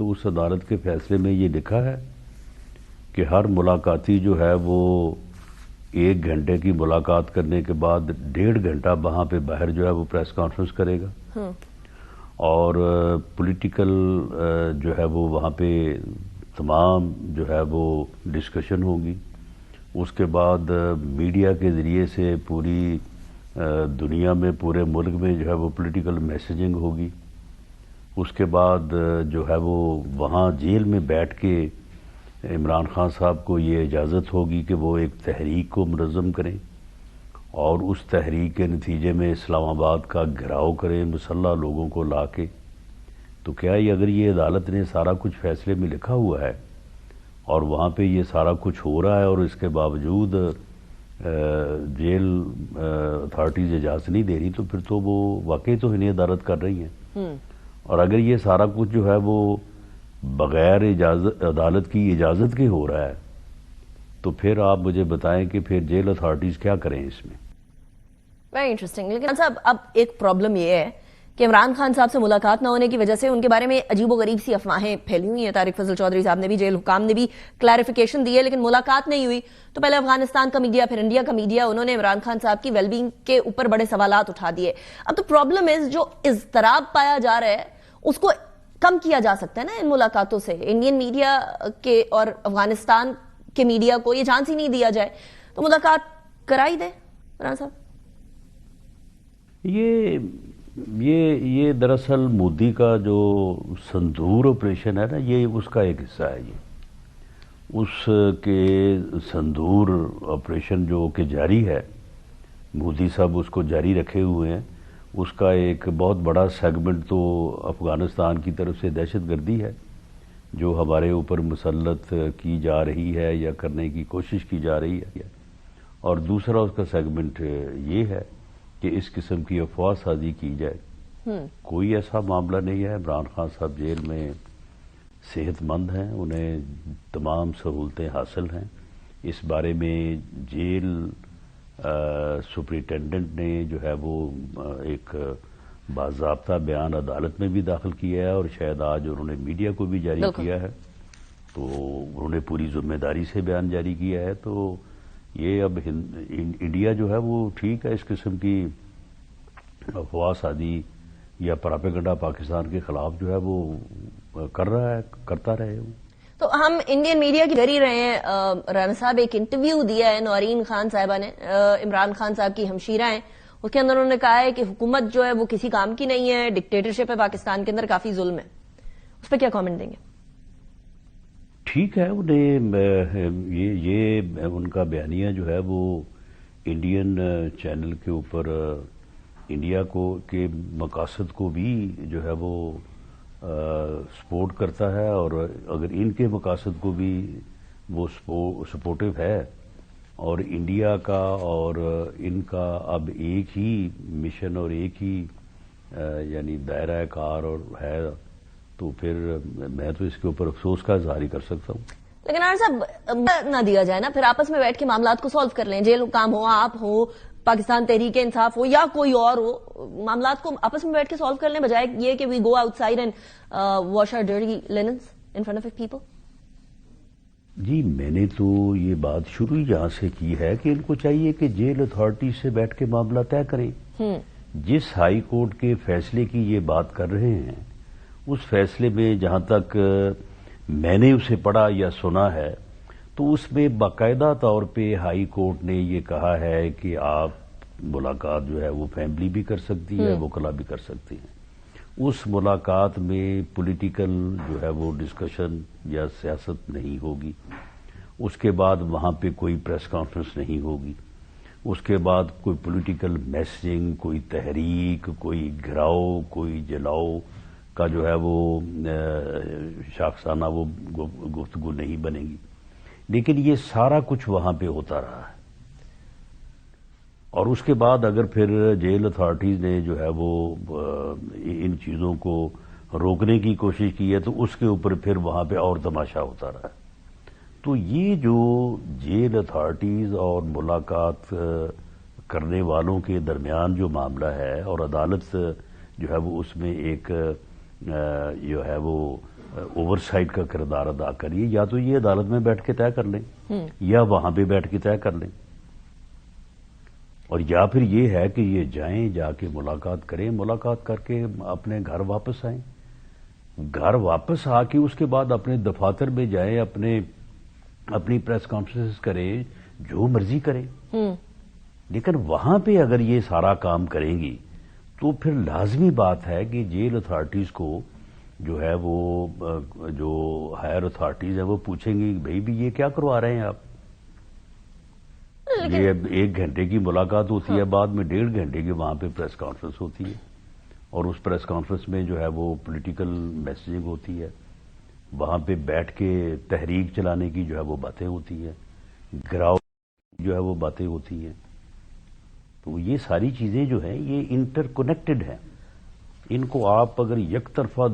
تو اس عدالت کے فیصلے میں یہ لکھا ہے کہ ہر ملاقاتی جو ہے وہ 1 گھنٹے کی ملاقات کرنے کے بعد 1.5 گھنٹہ وہاں پہ باہر جو ہے وہ پریس کانفرنس کرے گا، اور پولیٹیکل جو ہے وہ وہاں پہ تمام جو ہے وہ ڈسکشن ہوگی. اس کے بعد میڈیا کے ذریعے سے پوری دنیا میں، پورے ملک میں جو ہے وہ پولیٹیکل میسیجنگ ہوگی. اس کے بعد جو ہے وہ وہاں جیل میں بیٹھ کے عمران خان صاحب کو یہ اجازت ہوگی کہ وہ ایک تحریک کو منظم کریں اور اس تحریک کے نتیجے میں اسلام آباد کا گھیراؤ کریں مسلح لوگوں کو لا کے. تو کیا اگر یہ عدالت نے سارا کچھ فیصلے میں لکھا ہوا ہے اور وہاں پہ یہ سارا کچھ ہو رہا ہے اور اس کے باوجود جیل اتھارٹیز اجازت نہیں دے رہی، تو پھر تو وہ واقعی تو انہیں عدالت کر رہی ہیں. اور اگر یہ سارا کچھ جو ہے وہ بغیر عدالت کی اجازت کے ہو رہا ہے تو پھر آپ مجھے بتائیں کہ پھر جیل اتھارٹیز کیا کریں اس میں. Very interesting. لیکن صاحب اب ایک پرابلم یہ ہے کہ عمران خان صاحب سے ملاقات نہ ہونے کی وجہ سے ان کے بارے میں عجیب و غریب سی افواہیں پھیلی ہوئی ہیں. طارق فضل چودھری صاحب نے بھی، جیل حکام نے بھی کلیریفیکیشن دی ہے، لیکن ملاقات نہیں ہوئی. تو پہلے افغانستان کا میڈیا، پھر انڈیا کا میڈیا، انہوں نے عمران خان صاحب کی ویل بینگ کے اوپر بڑے سوالات اٹھا دیے. اب تو پرابلم ہے جو اضطراب پایا جا رہا ہے اس کو کم کیا جا سکتا ہے نا ان ملاقاتوں سے. انڈین میڈیا کے اور افغانستان کے میڈیا کو یہ چانس ہی نہیں دیا جائے تو ملاقات کرائی دے عمران صاحب. یہ دراصل مودی کا جو سندور آپریشن ہے نا، یہ اس کا ایک حصہ ہے. یہ اس کے سندور آپریشن جو کہ جاری ہے، مودی صاحب اس کو جاری رکھے ہوئے ہیں. اس کا ایک بہت بڑا سیگمنٹ تو افغانستان کی طرف سے دہشت گردی ہے جو ہمارے اوپر مسلط کی جا رہی ہے یا کرنے کی کوشش کی جا رہی ہے، اور دوسرا اس کا سیگمنٹ یہ ہے کہ اس قسم کی افواہ سازی کی جائے. کوئی ایسا معاملہ نہیں ہے. عمران خان صاحب جیل میں صحت مند ہیں، انہیں تمام سہولتیں حاصل ہیں. اس بارے میں جیل سپرنٹینڈنٹ نے جو ہے وہ ایک باضابطہ بیان عدالت میں بھی داخل کیا ہے اور شاید آج انہوں نے میڈیا کو بھی جاری کیا ہے. تو انہوں نے پوری ذمہ داری سے بیان جاری کیا ہے. تو یہ اب انڈیا جو ہے وہ ٹھیک ہے اس قسم کی افواہ سازی یا پراپیگنڈا پاکستان کے خلاف جو ہے وہ کر رہا ہے، کرتا رہے. تو ہم انڈین میڈیا کی کر ہی رہے ہیں. رانا صاحب ایک انٹرویو دیا ہے نورین خان صاحبہ نے، عمران خان صاحب کی ہمشیرہ ہیں. اس کے اندر انہوں نے کہا ہے کہ حکومت جو ہے وہ کسی کام کی نہیں ہے، ڈکٹیٹرشپ ہے پاکستان کے اندر، کافی ظلم ہے. اس پہ کیا کامنٹ دیں گے؟ ٹھیک ہے، انہیں یہ ان کا بیانیہ جو ہے وہ انڈین چینل کے اوپر انڈیا کے مقاصد کو بھی جو ہے وہ سپورٹ کرتا ہے، اور اگر ان کے مقاصد کو بھی وہ سپورٹو ہے، اور انڈیا کا اور ان کا اب ایک ہی مشن اور ایک ہی یعنی دائرہ کار اور ہے، تو پھر میں تو اس کے اوپر افسوس کا اظہار ہی کر سکتا ہوں. لیکن صاحب نہ دیا جائے نا، پھر آپس میں بیٹھ کے معاملات کو سالو کر لیں. جیل حکام ہو، آپ ہو، پاکستان تحریک انصاف ہو یا کوئی اور ہو، معاملات کو آپس میں بیٹھ کے سالو کر لیں بجائے یہ کہ we go outside and wash our dirty linens in front of people. جی میں نے تو یہ بات شروع ہی یہاں سے کی ہے کہ ان کو چاہیے کہ جیل اتھارٹی سے بیٹھ کے معاملہ طے کریں. جس ہائی کورٹ کے فیصلے کی یہ بات کر رہے ہیں اس فیصلے میں جہاں تک میں نے اسے پڑھا یا سنا ہے تو اس میں باقاعدہ طور پہ ہائی کورٹ نے یہ کہا ہے کہ آپ ملاقات جو ہے وہ فیملی بھی کر سکتی ہے، وکلا بھی کر سکتی ہیں. اس ملاقات میں پولیٹیکل جو ہے وہ ڈسکشن یا سیاست نہیں ہوگی. اس کے بعد وہاں پہ کوئی پریس کانفرنس نہیں ہوگی. اس کے بعد کوئی پولیٹیکل میسجنگ، کوئی تحریک، کوئی گھراؤ، کوئی جلاؤ کا جو ہے وہ شاخسانہ وہ گفتگو نہیں بنے گی. لیکن یہ سارا کچھ وہاں پہ ہوتا رہا ہے، اور اس کے بعد اگر پھر جیل اتھارٹیز نے جو ہے وہ ان چیزوں کو روکنے کی کوشش کی ہے تو اس کے اوپر پھر وہاں پہ اور تماشا ہوتا رہا ہے. تو یہ جو جیل اتھارٹیز اور ملاقات کرنے والوں کے درمیان جو معاملہ ہے اور عدالت جو ہے وہ اس میں ایک جو ہے وہ اوور سائٹ کا کردار ادا کریے، یا تو یہ عدالت میں بیٹھ کے طے کر لیں یا وہاں پہ بیٹھ کے طے کر لیں، اور یا پھر یہ ہے کہ یہ جائیں، جا کے ملاقات کریں، ملاقات کر کے اپنے گھر واپس آئیں، گھر واپس آ کے اس کے بعد اپنے دفاتر میں جائیں، اپنی پریس کانفرنس کریں، جو مرضی کریں، لیکن وہاں پہ اگر یہ سارا کام کریں گی تو پھر لازمی بات ہے کہ جیل اتھارٹیز کو جو ہے وہ جو ہائر اتھارٹیز ہیں وہ پوچھیں گی بھائی بھی یہ کیا کروا رہے ہیں آپ؟ یہ 1 گھنٹے کی ملاقات ہوتی ہے، بعد میں 1.5 گھنٹے کی وہاں پہ پریس کانفرنس ہوتی ہے، اور اس پریس کانفرنس میں جو ہے وہ پولیٹیکل میسیجنگ ہوتی ہے، وہاں پہ بیٹھ کے تحریک چلانے کی جو ہے وہ باتیں ہوتی ہیں، گراؤ جو ہے وہ باتیں ہوتی ہیں. تو یہ ساری چیزیں جو ہیں یہ انٹر کنیکٹڈ ہیں. ان کو آپ اگر یک طرفہ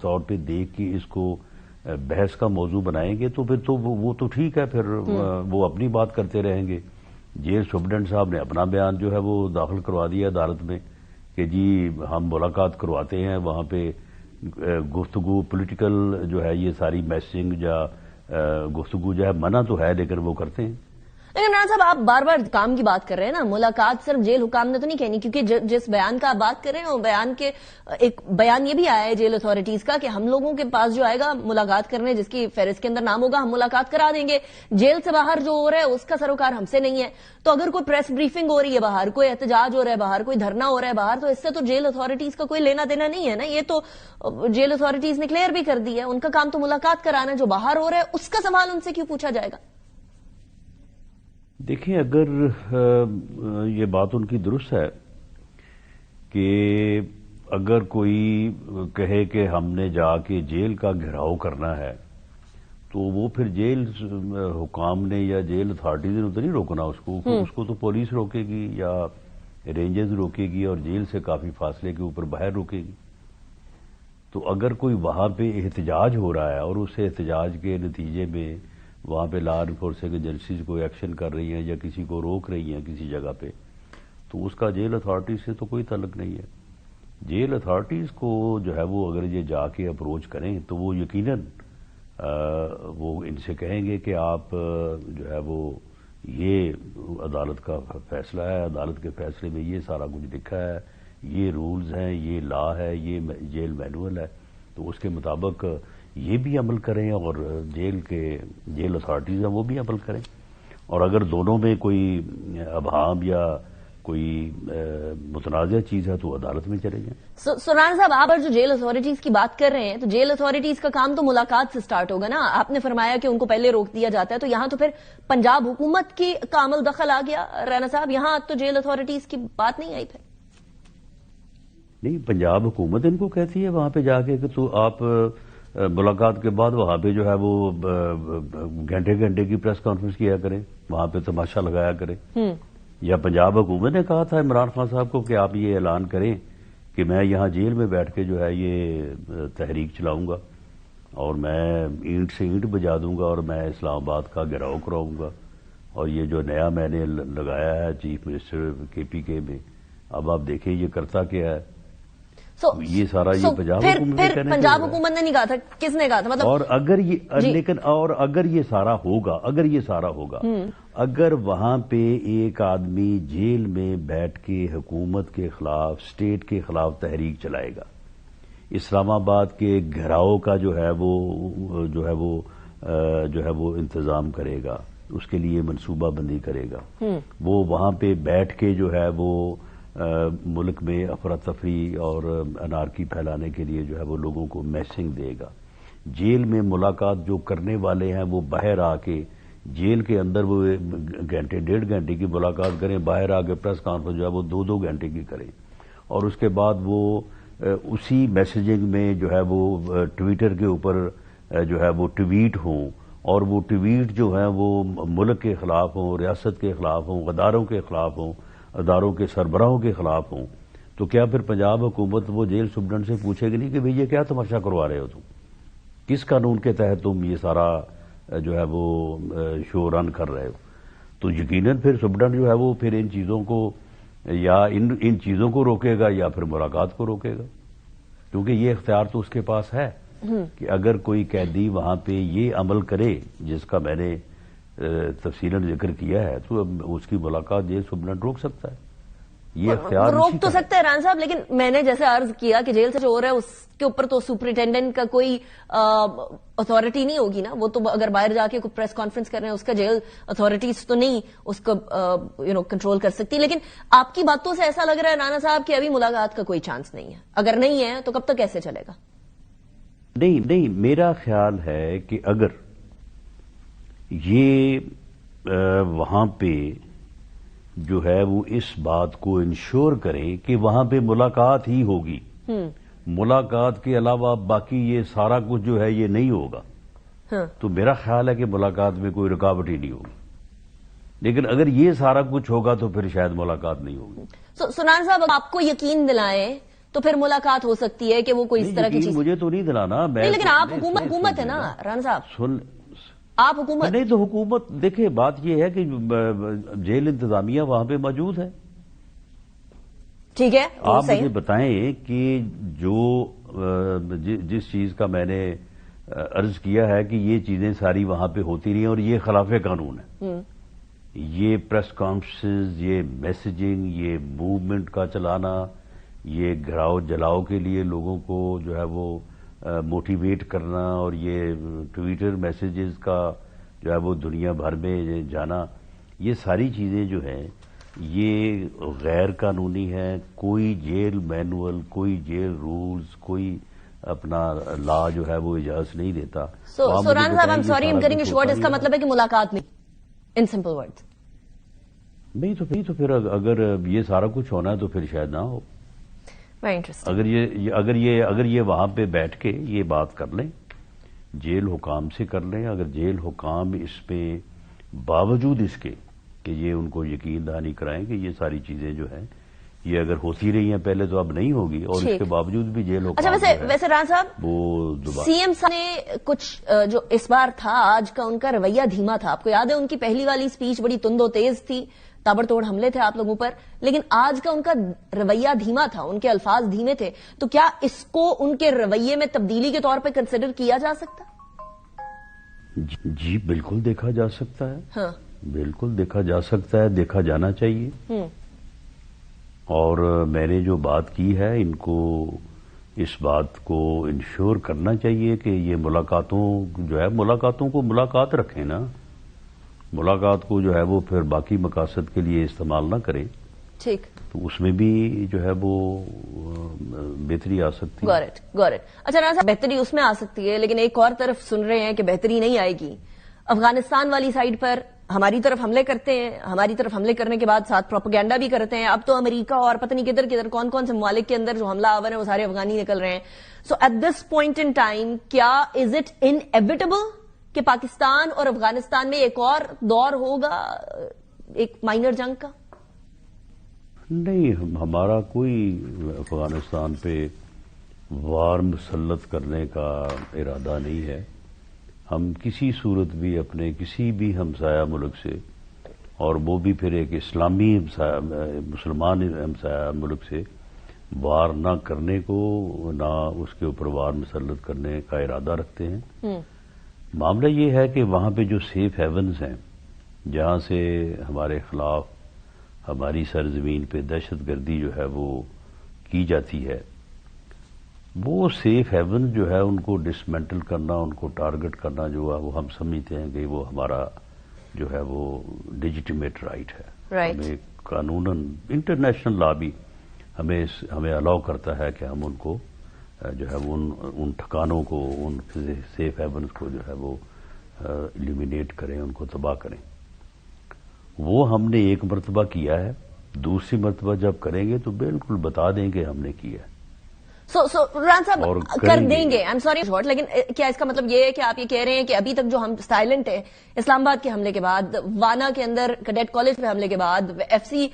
طور پہ دیکھ کے اس کو بحث کا موضوع بنائیں گے تو پھر تو وہ تو ٹھیک ہے، پھر وہ اپنی بات کرتے رہیں گے. جیل سپرنٹنڈنٹ صاحب نے اپنا بیان جو ہے وہ داخل کروا دیا عدالت میں کہ جی ہم ملاقات کرواتے ہیں، وہاں پہ گفتگو پولیٹیکل جو ہے یہ ساری میسنگ یا گفتگو جو ہے منع تو ہے لیکن وہ کرتے ہیں. لیکن عمران صاحب آپ بار بار کام کی بات کر رہے ہیں نا، ملاقات صرف جیل حکام نے تو نہیں کہنی، کیونکہ جس بیان کا آپ بات کر رہے ہیں وہ بیان کے ایک بیان یہ بھی آیا ہے جیل اتھارٹیز کا کہ ہم لوگوں کے پاس جو آئے گا ملاقات کرنے جس کی فہرست کے اندر نام ہوگا ہم ملاقات کرا دیں گے، جیل سے باہر جو ہو رہا ہے اس کا سروکار ہم سے نہیں ہے. تو اگر کوئی پریس بریفنگ ہو رہی ہے باہر، کوئی احتجاج ہو رہا ہے باہر، کوئی دھرنا ہو رہا ہے باہر، تو اس سے تو جیل اتھارٹیز کا کوئی لینا دینا نہیں ہے نا. یہ تو جیل اتھارٹیز نے کلیئر بھی کر دی ہے، ان کا کام تو ملاقات کرانا، جو باہر ہو رہا ہے اس کا سوال ان سے کیوں پوچھا جائے گا؟ دیکھیں اگر یہ بات ان کی درست ہے کہ اگر کوئی کہے کہ ہم نے جا کے جیل کا گھیراؤ کرنا ہے تو وہ پھر جیل حکام نے یا جیل اتھارٹیز نے تو نہیں روکنا اس کو تو پولیس روکے گی یا رینجرز روکے گی اور جیل سے کافی فاصلے کے اوپر باہر روکے گی. تو اگر کوئی وہاں پہ احتجاج ہو رہا ہے اور اس احتجاج کے نتیجے میں وہاں پہ لا انفورسنگ ایجنسیز کوئی ایکشن کر رہی ہیں یا کسی کو روک رہی ہیں کسی جگہ پہ، تو اس کا جیل اتھارٹیز سے تو کوئی تعلق نہیں ہے. جیل اتھارٹیز کو جو ہے وہ اگر یہ جا کے اپروچ کریں تو وہ یقیناً وہ ان سے کہیں گے کہ آپ جو ہے وہ یہ عدالت کا فیصلہ ہے، عدالت کے فیصلے میں یہ سارا کچھ لکھا ہے، یہ رولز ہیں، یہ لا ہے، یہ جیل مینول ہے، تو اس کے مطابق یہ بھی عمل کریں اور جیل اتھارٹیز ہیں وہ بھی عمل کریں. اور اگر دونوں میں کوئی ابہام یا کوئی متنازع چیز ہے تو عدالت میں چلے جائیں. سران صاحب آپ جو جیل اتھارٹیز کی بات کر رہے ہیں تو جیل اتھارٹیز کا کام تو ملاقات سے سٹارٹ ہوگا نا. آپ نے فرمایا کہ ان کو پہلے روک دیا جاتا ہے، تو یہاں تو پھر پنجاب حکومت کی کا عمل دخل آ گیا رانا صاحب، یہاں تو جیل اتھارٹیز کی بات نہیں آئی. پھر نہیں، پنجاب حکومت ان کو کہتی ہے وہاں پہ جا کے کہ تو آپ ملاقات کے بعد وہاں پہ جو ہے وہ گھنٹے گھنٹے کی پریس کانفرنس کیا کریں، وہاں پہ تماشا لگایا کریں. یا پنجاب حکومت نے کہا تھا عمران خان صاحب کو کہ آپ یہ اعلان کریں کہ میں یہاں جیل میں بیٹھ کے جو ہے یہ تحریک چلاؤں گا اور میں اینٹ سے اینٹ بجا دوں گا اور میں اسلام آباد کا گھیراؤ کراؤں گا، اور یہ جو نیا میں نے لگایا ہے چیف منسٹر KPK میں، اب آپ دیکھیں یہ کرتا کیا ہے. یہ سارا یہ پنجاب حکومت نے کہنے پنجاب حکومت نے نہیں کہا تھا، کس نے کہا تھا؟ مطلب اور اگر یہ لیکن اور اگر یہ سارا ہوگا اگر وہاں پہ ایک آدمی جیل میں بیٹھ کے حکومت کے خلاف اسٹیٹ کے خلاف تحریک چلائے گا، اسلام آباد کے گھیراؤ کا جو ہے وہ انتظام کرے گا، اس کے لیے منصوبہ بندی کرے گا، وہ وہاں پہ بیٹھ کے جو ہے وہ ملک میں افراتفری اور انارکی پھیلانے کے لیے جو ہے وہ لوگوں کو میسنگ دے گا. جیل میں ملاقات جو کرنے والے ہیں وہ باہر آ کے جیل کے اندر وہ گھنٹے 1.5 گھنٹے کی ملاقات کریں، باہر آ کے پریس کانفرنس جو ہے وہ 2 گھنٹے کی کریں، اور اس کے بعد وہ اسی میسیجنگ میں جو ہے وہ ٹویٹر کے اوپر جو ہے وہ ٹویٹ ہوں، اور وہ ٹویٹ جو ہیں وہ ملک کے خلاف ہوں، ریاست کے خلاف ہوں، اداروں کے خلاف ہوں، اداروں کے سربراہوں کے خلاف ہوں. تو کیا پھر پنجاب حکومت وہ جیل سپرنٹنڈنٹ سے پوچھے گی نہیں کہ بھئی یہ کیا تماشا کروا رہے ہو تم، کس قانون کے تحت تم یہ سارا جو ہے وہ شو رن کر رہے ہو؟ تو یقیناً پھر سپرنٹنڈنٹ جو ہے وہ پھر ان چیزوں کو یا ان چیزوں کو روکے گا یا پھر ملاقات کو روکے گا، کیونکہ یہ اختیار تو اس کے پاس ہے. کہ اگر کوئی قیدی وہاں پہ یہ عمل کرے جس کا میں نے تفصیلاً ذکر کیا ہے تو اس کی ملاقات جیل سپرنٹینڈنٹ روک سکتا ہے. یہ اختیار روک تو سکتا ہے ران صاحب، لیکن میں نے جیسے عرض کیا کہ جیل سے جو ہو رہا ہے اس کے اوپر تو سپرنٹینڈنٹ کا کوئی اتھارٹی نہیں ہوگی نا. وہ تو اگر باہر جا کے کوئی پریس کانفرنس کر رہے ہیں اس کا جیل اتھارٹیز تو نہیں اس کو کنٹرول کر سکتی. لیکن آپ کی باتوں سے ایسا لگ رہا ہے رانا صاحب کہ ابھی ملاقات کا کوئی چانس نہیں ہے. اگر نہیں ہے تو کب تک ایسے چلے گا؟ نہیں، میرا خیال ہے کہ اگر یہ وہاں پہ جو ہے وہ اس بات کو انشور کریں کہ وہاں پہ ملاقات ہی ہوگی، ملاقات کے علاوہ باقی یہ سارا کچھ جو ہے یہ نہیں ہوگا، تو میرا خیال ہے کہ ملاقات میں کوئی رکاوٹ ہی نہیں ہوگی. لیکن اگر یہ سارا کچھ ہوگا تو پھر شاید ملاقات نہیں ہوگی. سنان صاحب آپ کو یقین دلائیں تو پھر ملاقات ہو سکتی ہے کہ وہ کوئی اس طرح کی چیز. مجھے تو نہیں دلانا، لیکن آپ حکومت ہے نا رانا صاحب، آپ حکومت نہیں تو حکومت. دیکھیں بات یہ ہے کہ جیل انتظامیہ وہاں پہ موجود ہے. ٹھیک ہے، آپ مجھے بتائیں کہ جس چیز کا میں نے عرض کیا ہے کہ یہ چیزیں ساری وہاں پہ ہوتی رہی ہیں اور یہ خلاف قانون ہے. یہ پریس کانفرنس، یہ میسجنگ، یہ موومنٹ کا چلانا، یہ گھراؤ جلاؤ کے لیے لوگوں کو جو ہے وہ موٹیویٹ کرنا، اور یہ ٹویٹر میسیجز کا جو ہے وہ دنیا بھر میں جانا، یہ ساری چیزیں جو ہیں یہ غیر قانونی ہیں. کوئی جیل مینول، کوئی جیل رولز، کوئی اپنا لا جو ہے وہ اجازت نہیں دیتا. رانا صاحب I'm sorry I'm cutting you short، اس کا مطلب ہے کہ ملاقات نہیں، ان سمپل ورڈز. نہیں تو پھر اگر یہ سارا کچھ ہونا ہے تو پھر شاید نہ ہو. اگر یہ وہاں پہ بیٹھ کے یہ بات کر لیں، جیل حکام سے کر لیں، اگر جیل حکام اس پہ باوجود اس کے کہ یہ ان کو یقین دہانی کرائیں کہ یہ ساری چیزیں جو ہیں یہ اگر ہوتی رہی ہیں پہلے تو اب نہیں ہوگی، اور اس کے باوجود بھی جیل حکام ویسے رانا صاحب وہ سی ایم صاحب نے کچھ جو اس بار تھا آج کا ان کا رویہ دھیما تھا. آپ کو یاد ہے ان کی پہلی والی سپیچ بڑی تند و تیز تھی، تابڑ توڑ حملے تھے آپ لوگوں پر، لیکن آج کا ان کا رویہ دھیما تھا، ان کے الفاظ دھیمے تھے. تو کیا اس کو ان کے رویے میں تبدیلی کے طور پہ کنسیڈر کیا جا سکتا؟ جی بالکل دیکھا جا سکتا ہے. ہاں بالکل دیکھا جا سکتا ہے، دیکھا جانا چاہیے. اور میں نے جو بات کی ہے ان کو اس بات کو انشور کرنا چاہیے کہ یہ ملاقاتوں جو ہے ملاقاتوں کو ملاقات رکھیں نا، ملاقات کو جو ہے وہ پھر باقی مقاصد کے لیے استعمال نہ کریں. ٹھیک، تو اس میں بھی جو ہے وہ بہتری آ سکتی ہے. گوٹ اٹ. اچھا رانا صاحب بہتری اس میں آ سکتی ہے، لیکن ایک اور طرف سن رہے ہیں کہ بہتری نہیں آئے گی. افغانستان والی سائڈ پر ہماری طرف حملے کرتے ہیں، ہماری طرف حملے کرنے کے بعد ساتھ پروپیگنڈا بھی کرتے ہیں. اب تو امریکہ اور پتہ نہیں کدھر کون کون سے ممالک کے اندر جو حملہ آور ہیں وہ سارے افغانی نکل رہے ہیں. So at this point in time کیا از اٹ انیویٹیبل کہ پاکستان اور افغانستان میں ایک اور دور ہوگا ایک مائنر جنگ کا؟ نہیں، ہمارا کوئی افغانستان پہ وار مسلط کرنے کا ارادہ نہیں ہے. ہم کسی صورت بھی اپنے کسی بھی ہمسایہ ملک سے، اور وہ بھی پھر ایک اسلامی مسلمان ہمسایہ ملک سے وار نہ کرنے کو، نہ اس کے اوپر وار مسلط کرنے کا ارادہ رکھتے ہیں. معاملہ یہ ہے کہ وہاں پہ جو سیف ہیونز ہیں جہاں سے ہمارے خلاف ہماری سرزمین پہ دہشت گردی جو ہے وہ کی جاتی ہے، وہ سیف ہیون جو ہے ان کو ڈسمینٹل کرنا، ان کو ٹارگٹ کرنا جو ہے وہ ہم سمجھتے ہیں کہ وہ ہمارا جو ہے وہ لیجیٹیمیٹ رائٹ ہے. ہمیں قانوناً انٹرنیشنل لا بھی ہمیں الاؤ کرتا ہے کہ ہم ان کو جو ہے وہ ان ٹھکانوں کو، ان سیف ہیونز کو جو ہے وہ ایلیمینیٹ کریں، ان کو تباہ کریں. وہ ہم نے ایک مرتبہ کیا ہے، دوسری مرتبہ جب کریں گے تو بالکل بتا دیں کہ ہم نے کیا ہے. سو رانا صاحب کر دیں گے. آئی ایم سوری لیکن کیا اس کا مطلب یہ ہے کہ آپ یہ کہہ رہے ہیں کہ ابھی تک جو ہم سائلنٹ ہیں، اسلام آباد کے حملے کے بعد، وانا کے اندر کیڈیٹ کالج پہ حملے کے بعد، ایف سی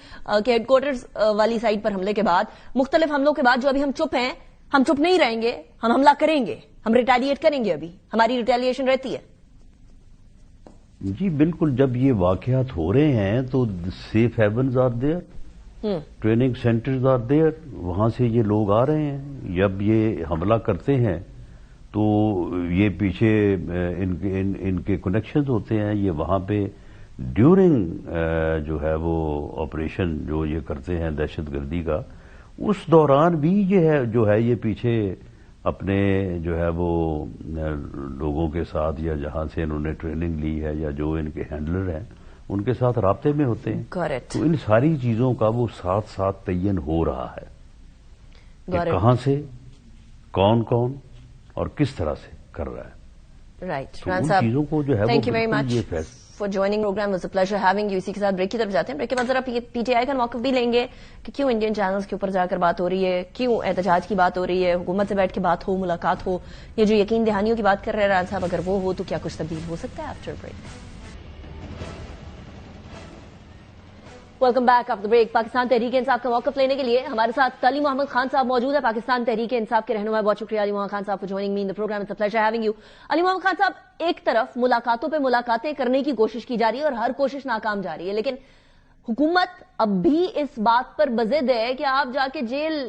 کے ہیڈ کوارٹرز والی سائٹ پر حملے کے بعد، مختلف حملوں کے بعد جو ابھی ہم چپ ہیں، ہم چپ نہیں رہیں گے، ہم حملہ کریں گے، ہم ریٹیلیٹ کریں گے. ابھی ہماری ریٹیلیشن رہتی ہے. جی بالکل. جب یہ واقعات ہو رہے ہیں تو safe havens are there, training centres are there, وہاں سے یہ لوگ آ رہے ہیں. جب یہ حملہ کرتے ہیں تو یہ پیچھے ان کے کنیکشنز ہوتے ہیں. یہ وہاں پہ ڈیورنگ جو ہے وہ آپریشن جو یہ کرتے ہیں دہشت گردی کا، اس دوران بھی جو ہے یہ پیچھے اپنے جو ہے وہ لوگوں کے ساتھ یا جہاں سے انہوں نے ٹریننگ لی ہے یا جو ان کے ہینڈلر ہیں ان کے ساتھ رابطے میں ہوتے ہیں. تو ان ساری چیزوں کا وہ ساتھ ساتھ تعین ہو رہا ہے کہ کہاں سے کون کون اور کس طرح سے کر رہا ہے. رائٹ، ان چیزوں کو جو ہے thank you very much for joining programme. Was a pleasure having you. اسی کے ساتھ بریک کی طرف جاتے ہیں. بریک کے بعد ذرا پی ٹی آئی کا موقف بھی لیں گے کہ کیوں انڈین چینلز کے اوپر جا کر بات ہو رہی ہے، کیوں احتجاج کی بات ہو رہی ہے، حکومت سے بیٹھ کے بات ہو، ملاقات ہو، یہ جو یقین دہانیوں کی بات کر رہے ہیں ران صاحب، اگر وہ ہو تو کیا کچھ تبدیل ہو سکتا ہے؟ After break. Welcome back after break. Pakistan Tehreek Insaf کا موقف لینے کے لیے ہمارے ساتھ علی محمد خان صاحب موجود ہے، پاکستان تحریک انصاف کے رہنما. بہت شکریہ علی Muhammad Khan sahib for joining me in the program. It's a pleasure having you. Ali Muhammad Khan sahib, ایک طرف ملاقاتوں پہ ملاقاتیں کرنے کی کوشش کی جا رہی ہے اور ہر کوشش ناکام جا رہی ہے، لیکن حکومت اب بھی اس بات پر بضد ہے کہ آپ جا کے جیل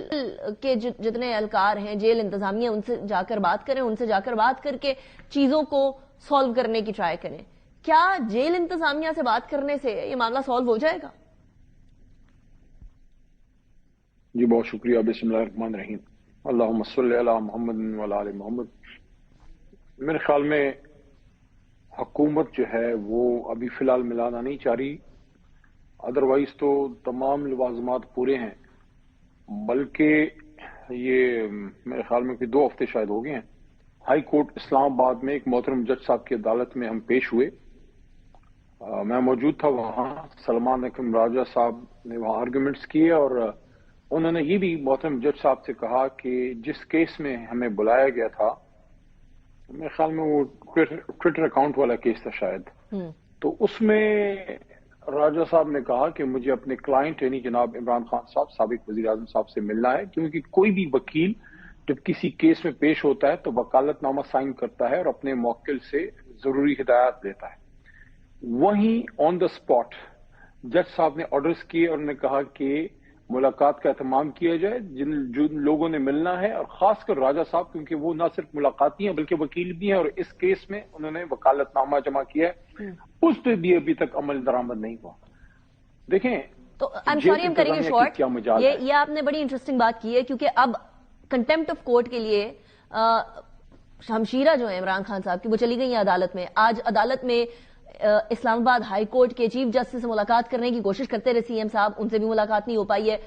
کے جتنے اہلکار ہیں، جیل انتظامیہ، ان سے جا کر بات کریں، ان سے جا کر بات کر کے چیزوں کو سالو کرنے کی ٹرائی کریں. کیا جیل انتظامیہ سے بات کرنے سے یہ معاملہ سالو ہو جائے گا؟ جی بہت شکریہ. بسم اللہ الرحمن الرحیم. اللہم صلی علی محمد وعلی آل محمد. میرے خیال میں حکومت جو ہے وہ ابھی فی الحال ملانا نہیں چاہ رہی، ادروائز تو تمام لوازمات پورے ہیں، بلکہ یہ میرے خیال میں 2 ہفتے شاید ہو گئے ہیں. ہائی کورٹ اسلام آباد میں ایک محترم جج صاحب کی عدالت میں ہم پیش ہوئے. میں موجود تھا وہاں. سلمان اکرم راجہ صاحب نے وہاں آرگومنٹس کیے اور انہوں نے یہ بھی محترم جج صاحب سے کہا کہ جس کیس میں ہمیں بلایا گیا تھا، میرے خیال میں وہ ٹویٹر اکاؤنٹ والا کیس تھا شاید، تو اس میں راجہ صاحب نے کہا کہ مجھے اپنے کلائنٹ یعنی جناب عمران خان صاحب، سابق وزیر اعظم صاحب سے ملنا ہے، کیونکہ کوئی بھی وکیل جب کسی کیس میں پیش ہوتا ہے تو وکالت نامہ سائن کرتا ہے اور اپنے موکل سے ضروری ہدایات لیتا ہے. وہیں آن دا اسپاٹ جج صاحب نے آرڈرز کیے اور نے کہا کہ ملاقات کا اہتمام کیا جائے جن لوگوں نے ملنا ہے، اور خاص کر راجہ صاحب کیونکہ وہ نہ صرف ملاقاتی ہیں بلکہ وکیل بھی ہیں، اور اس کیس میں انہوں نے وکالت نامہ جمع کیا ہے، اس پہ بھی ابھی تک عمل درآمد نہیں ہوا. دیکھیں تو یہ آپ نے بڑی انٹرسٹنگ بات کی ہے، کیونکہ اب کنٹمپٹ آف کورٹ کے لیے شمشیرہ جو ہے عمران خان صاحب کی، وہ چلی گئی ہیں عدالت میں. آج عدالت میں اسلام آباد ہائی کورٹ کے چیف جسٹس سے ملاقات کرنے کی کوشش کرتے رہے سی ایم صاحب، ان سے بھی ملاقات نہیں ہو پائی ہے.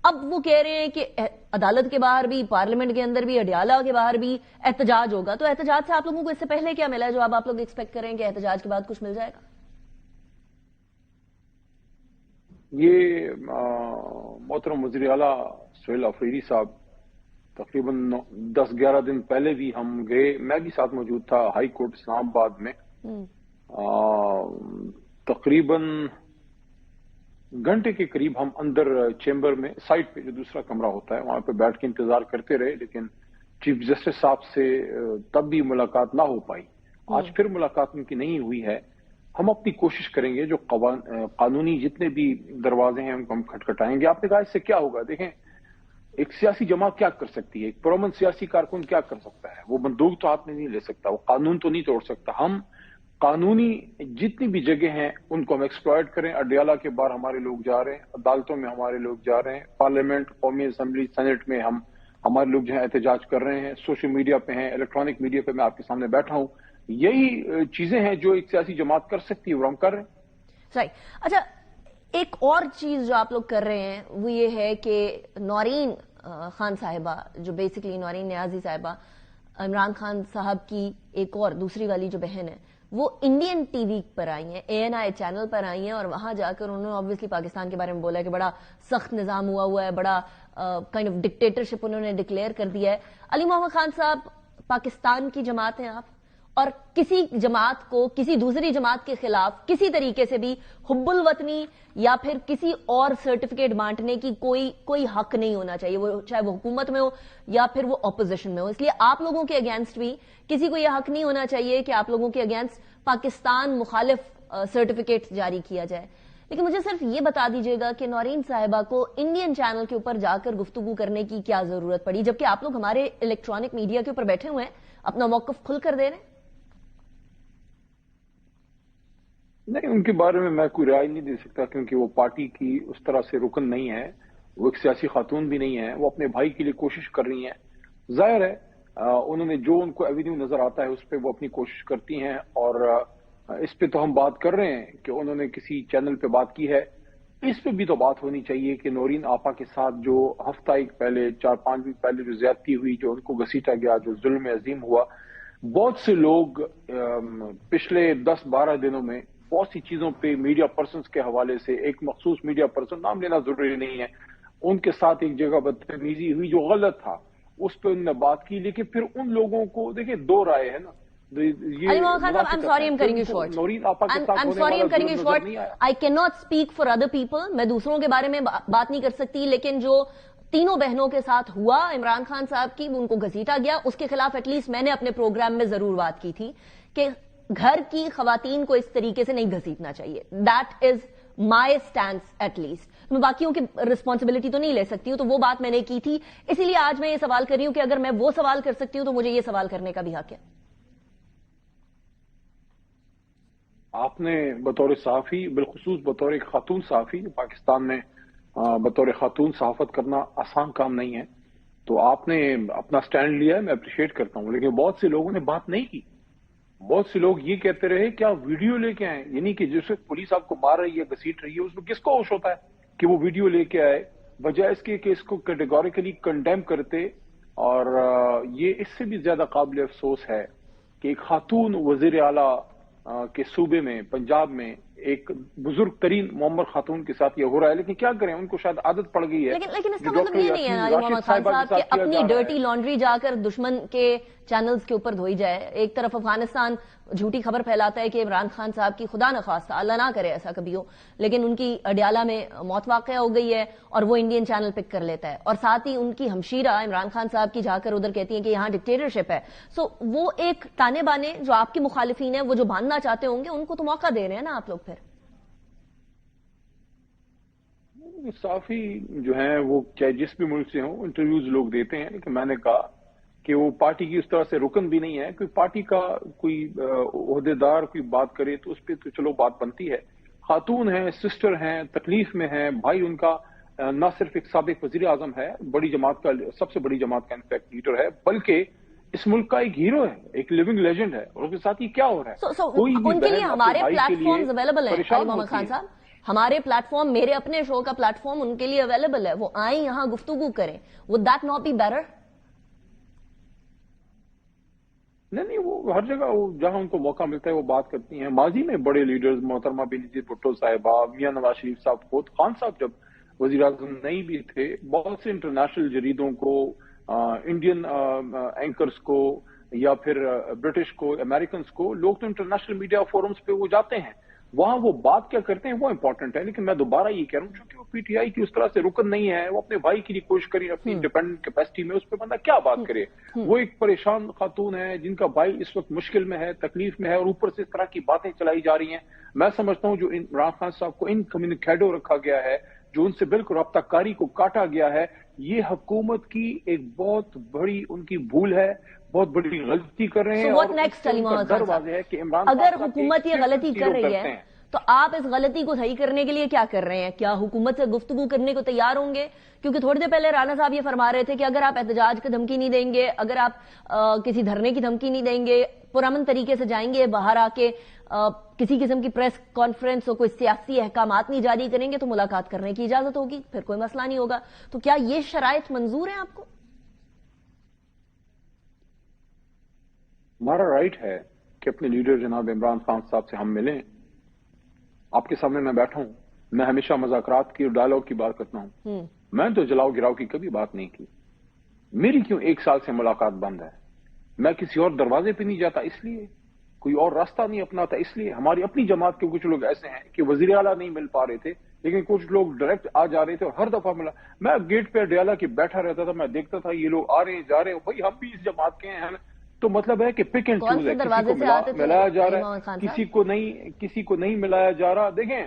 اب وہ کہہ رہے ہیں کہ عدالت کے باہر بھی، پارلیمنٹ کے اندر بھی، اڈیالہ کے باہر بھی احتجاج ہوگا. تو احتجاج سے آپ لوگوں کو اس سے پہلے کیا ملا ہے جو اب آپ لوگ ایکسپیکٹ کریں کہ احتجاج کے بعد کچھ مل جائے گا؟ یہ محترم وزیر اعلیٰ سہیل آفریدی صاحب تقریباً 10-11 دن پہلے بھی ہم گئے، میں بھی ساتھ موجود تھا ہائی کورٹ اسلام آباد میں. تقریباً گھنٹے کے قریب ہم اندر چیمبر میں سائٹ پہ جو دوسرا کمرہ ہوتا ہے وہاں پہ بیٹھ کے انتظار کرتے رہے، لیکن چیف جسٹس صاحب سے تب بھی ملاقات نہ ہو پائی. آج پھر ملاقات ان کی نہیں ہوئی ہے. ہم اپنی کوشش کریں گے، جو قانونی جتنے بھی دروازے ہیں ان کو ہم کھٹکھٹائیں گے. آپ نے کہا اس سے کیا ہوگا؟ دیکھیں، ایک سیاسی جماعت کیا کر سکتی ہے، ایک پرامن سیاسی کارکن کیا کر سکتا ہے؟ وہ بندوق تو ہاتھ میں نہیں لے سکتا، وہ قانون تو نہیں توڑ سکتا. ہم قانونی جتنی بھی جگہ ہیں ان کو ہم ایکسپلائٹ کریں. اڈیالہ کے باہر ہمارے لوگ جا رہے ہیں، عدالتوں میں ہمارے لوگ جا رہے ہیں، پارلیمنٹ، قومی اسمبلی، سینٹ میں ہمارے لوگ جو ہیں احتجاج کر رہے ہیں، سوشل میڈیا پہ ہیں، الیکٹرانک میڈیا پہ میں آپ کے سامنے بیٹھا ہوں. یہی چیزیں ہیں جو ایک سیاسی جماعت کر سکتی ہے اور ہم کر رہے ہیں. صحیح. اچھا، ایک اور چیز جو آپ لوگ کر رہے ہیں وہ یہ ہے کہ نورین خان صاحبہ، جو بیسکلی نورین نیازی صاحبہ، عمران خان صاحب کی ایک اور دوسری والی جو بہن ہے، وہ انڈین ٹی وی پر آئی ہیں، ANI چینل پر آئی ہیں، اور وہاں جا کر انہوں نے آبویسلی پاکستان کے بارے میں بولا ہے کہ بڑا سخت نظام ہوا ہے، بڑا کائنڈ آف ڈکٹیٹرشپ انہوں نے ڈکلیئر کر دیا ہے. علی محمد خان صاحب، پاکستان کی جماعت ہیں آپ، اور کسی جماعت کو کسی دوسری جماعت کے خلاف کسی طریقے سے بھی حب الوطنی یا پھر کسی اور سرٹیفکیٹ بانٹنے کی کوئی حق نہیں ہونا چاہیے، وہ چاہے وہ حکومت میں ہو یا پھر وہ اپوزیشن میں ہو. اس لیے آپ لوگوں کے اگینسٹ بھی کسی کو یہ حق نہیں ہونا چاہیے کہ آپ لوگوں کے اگینسٹ پاکستان مخالف سرٹیفکیٹ جاری کیا جائے. لیکن مجھے صرف یہ بتا دیجئے گا کہ نورین صاحبہ کو انڈین چینل کے اوپر جا کر گفتگو کرنے کی کیا ضرورت پڑی، جبکہ آپ لوگ ہمارے الیکٹرانک میڈیا کے اوپر بیٹھے ہوئے ہیں، اپنا موقف کھل کر دے رہے ہیں؟ نہیں، ان کے بارے میں کوئی رائے نہیں دے سکتا، کیونکہ وہ پارٹی کی اس طرح سے رکن نہیں ہے، وہ ایک سیاسی خاتون بھی نہیں ہے، وہ اپنے بھائی کے لیے کوشش کر رہی ہیں۔ ظاہر ہے انہوں نے جو ان کو ایوینیو نظر آتا ہے اس پہ وہ اپنی کوشش کرتی ہیں، اور اس پہ تو ہم بات کر رہے ہیں کہ انہوں نے کسی چینل پہ بات کی ہے، اس پہ بھی تو بات ہونی چاہیے کہ نورین آپا کے ساتھ جو ہفتہ ایک پہلے 4-5 دن پہلے جو زیادتی ہوئی، جو ان کو گھسیٹا گیا، جو ظلم عظیم ہوا، بہت سے لوگ پچھلے 10-12 دنوں میں بہت سی چیزوں پہ میڈیا پرسنز کے حوالے سے، ایک مخصوص میڈیا پرسن، نام لینا ضروری نہیں ہے، ان کے ساتھ ایک جگہ بدتمیزی ہوئی جو غلط تھا، اس پہ انہوں نے بات کی، لیکن پھر ان لوگوں کو دیکھیں دو رائے ہے نا۔ علی محمد خان صاحب, I'm sorry I'm cutting you short. I'm sorry I'm cutting you short. I cannot speak for other people. میں دوسروں کے بارے میں بات نہیں کر سکتی، لیکن جو تینوں بہنوں کے ساتھ ہوا عمران خان صاحب کی، ان کو گھسیٹا گیا، اس کے خلاف ایٹ لیسٹ میں نے اپنے پروگرام میں ضرور بات کی تھی کہ گھر کی خواتین کو اس طریقے سے نہیں گھسیٹنا چاہیے. That is my stance at least. میں باقیوں کی رسپانسبلٹی تو نہیں لے سکتی ہوں، تو وہ بات میں نے کی تھی. اسی لیے آج میں یہ سوال کر رہی ہوں کہ اگر میں وہ سوال کر سکتی ہوں تو مجھے یہ سوال کرنے کا بھی حق ہے. آپ نے بطور صحافی، بالخصوص بطور ایک خاتون صحافی، پاکستان میں بطور خاتون صحافت کرنا آسان کام نہیں ہے، تو آپ نے اپنا سٹینڈ لیا ہے، میں اپریشیٹ کرتا ہوں. لیکن بہت سے لوگوں نے بات نہیں کی. بہت سے لوگ یہ کہتے رہے کہ آپ ویڈیو لے کے آئیں، یعنی کہ جس وقت پولیس آپ کو مار رہی ہے، گھسیٹ رہی ہے، اس میں کس کو ہوش ہوتا ہے کہ وہ ویڈیو لے کے آئے، بجائے اس کے کہ اس کو کیٹیگوریکلی کنڈیم کرتے. اور یہ اس سے بھی زیادہ قابل افسوس ہے کہ ایک خاتون وزیر اعلیٰ کے صوبے میں، پنجاب میں، ایک بزرگ ترین معمر خاتون کے ساتھ یہ ہو رہا ہے. لیکن کیا کریں، ان کو شاید عادت پڑ گئی ہے. لیکن اس کا مطلب یہ نہیں ہے علی محمد خان صاحب کہ اپنی ڈرٹی لانڈری جا کر دشمن کے چینلز کے اوپر دھوئی جائے. ایک طرف افغانستان جھوٹی خبر پھیلاتا ہے کہ عمران خان صاحب کی خدا نخواستہ، اللہ نہ کرے ایسا کبھی ہو، لیکن ان کی اڈیالہ میں موت واقع ہو گئی ہے اور وہ انڈین چینل پک کر لیتا ہے، اور ساتھ ہی ان کی ہمشیرہ عمران خان صاحب کی جا کر ادھر کہتی ہیں کہ یہاں ڈکٹیٹرشپ ہے. سو وہ ایک تانے بانے جو آپ کے مخالفین ہیں، وہ جو باندھنا چاہتے ہوں گے، ان کو تو موقع دے رہے ہیں نا آپ لوگ. پھر صحافی جو ہیں وہ چاہے جس بھی ملک سے ہوں، انٹرویوز لوگ دیتے ہیں، لیکن میں نے کہا کہ وہ پارٹی کی اس طرح سے رکن بھی نہیں ہے. کوئی پارٹی کا کوئی عہدیدار کوئی بات کرے تو اس پہ تو چلو بات بنتی ہے. خاتون ہیں، سسٹر ہیں، تکلیف میں ہیں، بھائی ان کا نہ صرف ایک سابق وزیر اعظم ہے، بڑی جماعت کا، سب سے بڑی جماعت کا انفیکٹ لیڈر ہے، بلکہ اس ملک کا ایک ہیرو ہے، ایک لیونگ لیجنڈ ہے، اور اس کے ساتھ ہی کیا ہو رہا ہے. ان کے لیے ہمارے پلیٹ فارمز اویلیبل ہیں علی محمد خان صاحب. ہمارے پلیٹ فارم، میرے اپنے شو کا پلیٹ فارم ان کے لیے اویلیبل ہے. وہ آئیں یہاں گفتگو کریں. Would that not be better? نہیں، وہ ہر جگہ وہ جہاں ان کو موقع ملتا ہے وہ بات کرتی ہیں. ماضی میں بڑے لیڈرز، محترمہ بینظیر بھٹو صاحبہ، میاں نواز شریف صاحب، خود خان صاحب جب وزیر اعظم نہیں بھی تھے، بہت سے انٹرنیشنل جریدوں کو، انڈین اینکرز کو، یا پھر برٹش کو، امریکنز کو، لوگ تو انٹرنیشنل میڈیا فورمز پہ وہ جاتے ہیں، وہاں وہ بات کیا کرتے ہیں وہ امپورٹنٹ ہے. لیکن میں دوبارہ یہ کہہ رہا ہوں، چونکہ وہ پی ٹی آئی کی اس طرح سے رکن نہیں ہے، وہ اپنے بھائی کے لیے کوشش کریں اپنی انڈیپینڈنٹ کیپیسٹی میں، اس پہ بندہ کیا بات کرے. وہ ایک پریشان خاتون ہے جن کا بھائی اس وقت مشکل میں ہے، تکلیف میں ہے، اور اوپر سے اس طرح کی باتیں چلائی جا رہی ہیں. میں سمجھتا ہوں جو عمران خان صاحب کو ان کمیونیکیڈو رکھا گیا ہے، جو ان سے بالکل رابطہ کاری کو کاٹا گیا ہے، یہ حکومت کی ایک بہت بڑی ان کی بھول ہے، بہت بڑی غلطی کر رہے ہیں. اگر حکومت یہ غلطی کر رہی ہے تو آپ اس غلطی کو صحیح کرنے کے لیے کیا کر رہے ہیں؟ کیا حکومت سے گفتگو کرنے کو تیار ہوں گے؟ کیونکہ تھوڑی دیر پہلے رانا صاحب یہ فرما رہے تھے کہ اگر آپ احتجاج کی دھمکی نہیں دیں گے، اگر آپ کسی دھرنے کی دھمکی نہیں دیں گے، پرامن طریقے سے جائیں گے باہر آ کے، کسی قسم کی پریس کانفرنس اور کوئی سیاسی احکامات نہیں جاری کریں گے، تو ملاقات کرنے کی اجازت ہوگی، پھر کوئی مسئلہ نہیں ہوگا. تو کیا یہ شرائط منظور ہیں آپ کو؟ ہمارا رائٹ ہے کہ اپنے لیڈر جناب عمران خان صاحب سے ہم ملیں. آپ کے سامنے میں بیٹھا ہوں، میں ہمیشہ مذاکرات کی اور ڈائلاگ کی بات کرتا ہوں. میں تو جلاؤ گراؤ کی کبھی بات نہیں کی. میری کیوں 1 سال سے ملاقات بند ہے؟ میں کسی اور دروازے پہ نہیں جاتا اس لیے، کوئی اور راستہ نہیں اپناتا اس لیے. ہماری اپنی جماعت کے کچھ لوگ ایسے ہیں کہ وزیر اعلیٰ نہیں مل پا رہے تھے، لیکن کچھ لوگ ڈائریکٹ آ جا رہے تھے اور ہر دفعہ ملا. میں گیٹ پہ اڈیالہ کے بیٹھا رہتا تھا، میں دیکھتا تھا یہ لوگ آ رہے ہیں جا رہے ہیں، بھائی ہم بھی اس جماعت کے ہیں. تو مطلب ہے کہ پک اینڈ چوز ہے، کسی کو ملایا جا رہا ہے، کسی کو نہیں ملایا جا رہا. دیکھیں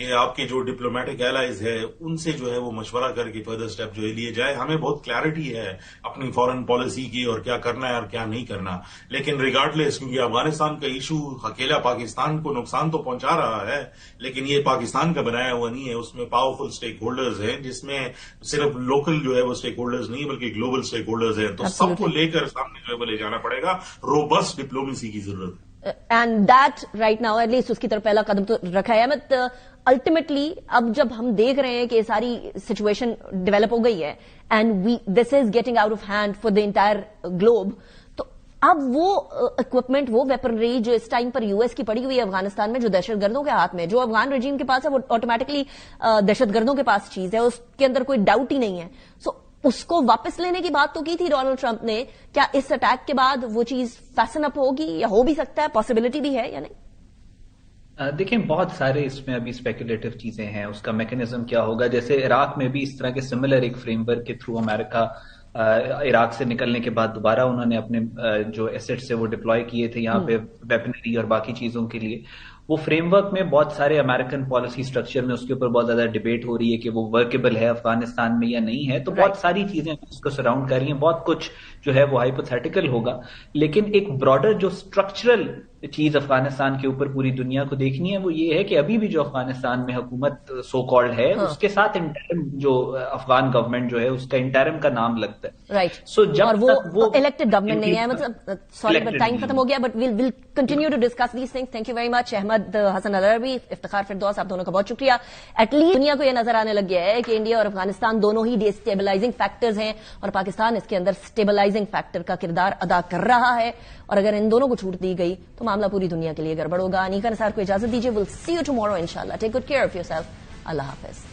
کہ آپ کے جو ڈپلومیٹک ایلائز ہے ان سے جو ہے وہ مشورہ کر کے فردر اسٹیپ جو ہے لیے جائے. ہمیں بہت کلیئرٹی ہے اپنی فارن پالیسی کی اور کیا کرنا ہے اور کیا نہیں کرنا. لیکن ریگارڈلیس کیونکہ افغانستان کا ایشو اکیلا پاکستان کو نقصان تو پہنچا رہا ہے لیکن یہ پاکستان کا بنایا ہوا نہیں ہے. اس میں پاورفل اسٹیک ہولڈرز ہیں جس میں صرف لوکل جو ہے وہ اسٹیک ہولڈرز نہیں بلکہ گلوبل اسٹیک ہولڈرز ہیں. تو سب کو لے کر سامنے جو ہے وہ لے جانا پڑے گا. روبسٹ ڈپلومیسی کی ضرورت ہے. And that right now at least اس کی طرف پہلا قدم تو رکھا ہے. احمد, الٹیمیٹلی اب جب ہم دیکھ رہے ہیں کہ یہ ساری سچویشن ڈیولپ ہو گئی ہے and this is getting out of hand for the entire Globe, تو اب وہ اکوپمنٹ, وہ ویپنری جو اس ٹائم پر یو ایس کی پڑی ہوئی ہے افغانستان میں, جو دہشت گردوں کے ہاتھ میں, جو افغان رجیم کے پاس ہے, وہ آٹومیٹکلی دہشت گردوں کے پاس چیز ہے, اس کے اندر کوئی ڈاؤٹ ہی نہیں ہے. سو اس کو واپس لینے کی بات تو کی تھی ڈونلڈ ٹرمپ نے. کیا اس اٹیک کے بعد وہ چیز فیشن اپ ہوگی یا ہو بھی سکتا ہے, پاسبلٹی بھی ہے یا نہیں؟ دیکھیں بہت سارے اس میں ابھی اسپیکولیٹو چیزیں ہیں. اس کا میکینزم کیا ہوگا, جیسے عراق میں بھی اس طرح کے سملر ایک فریم ورک کے تھرو امریکہ عراق سے نکلنے کے بعد دوبارہ انہوں نے اپنے جو ایسٹس ہے وہ ڈپلوائے کیے تھے یہاں پہ ویپنری اور باقی چیزوں کے لیے. وہ فریم ورک میں بہت سارے امریکن پالیسی سٹرکچر میں اس کے اوپر بہت زیادہ ڈیبیٹ ہو رہی ہے کہ وہ ورکیبل ہے افغانستان میں یا نہیں ہے. تو بہت ساری چیزیں اس کو سراؤنڈ کر رہی ہیں. بہت کچھ جو ہے وہ ہائپوتھیٹیکل ہوگا, لیکن ایک براڈر جو اسٹرکچرل چیز افغانستان کے اوپر پوری دنیا کو دیکھنی ہے وہ یہ ہے کہ ابھی بھی جو افغانستان میں حکومت سو کالڈ ہے اس کے ساتھ انٹرم جو افغان گورنمنٹ جو ہے اس کا انٹرم کا نام لگتا ہے. رائٹ. سو جب وہ الیکٹڈ گورنمنٹ نہیں ہے, مطلب سوری بٹ ٹائم ختم ہو گیا, but we'll continue to discuss these things. Thank you very much Ahmed Hassan Al-Arabi, Iftikhar Firdous, آپ دونوں کا بہت شکریہ. ایٹ لیسٹ دنیا کو یہ نظر آنے لگ گیا ہے کہ انڈیا اور افغانستان دونوں ہی ڈی اسٹیبلائزنگ فیکٹرز ہیں اور پاکستان اس کے اندر اسٹیبلائزنگ فیکٹر کا کردار ادا کر رہا ہے, اور اگر ان دونوں کو چھوٹ دی گئی تو معاملہ پوری دنیا کے لیے گڑبڑ ہوگا. انیکا نثار کو اجازت دیجیے. ول سی یو ٹمارو انشاءاللہ. Take good care of yourself. اللہ حافظ.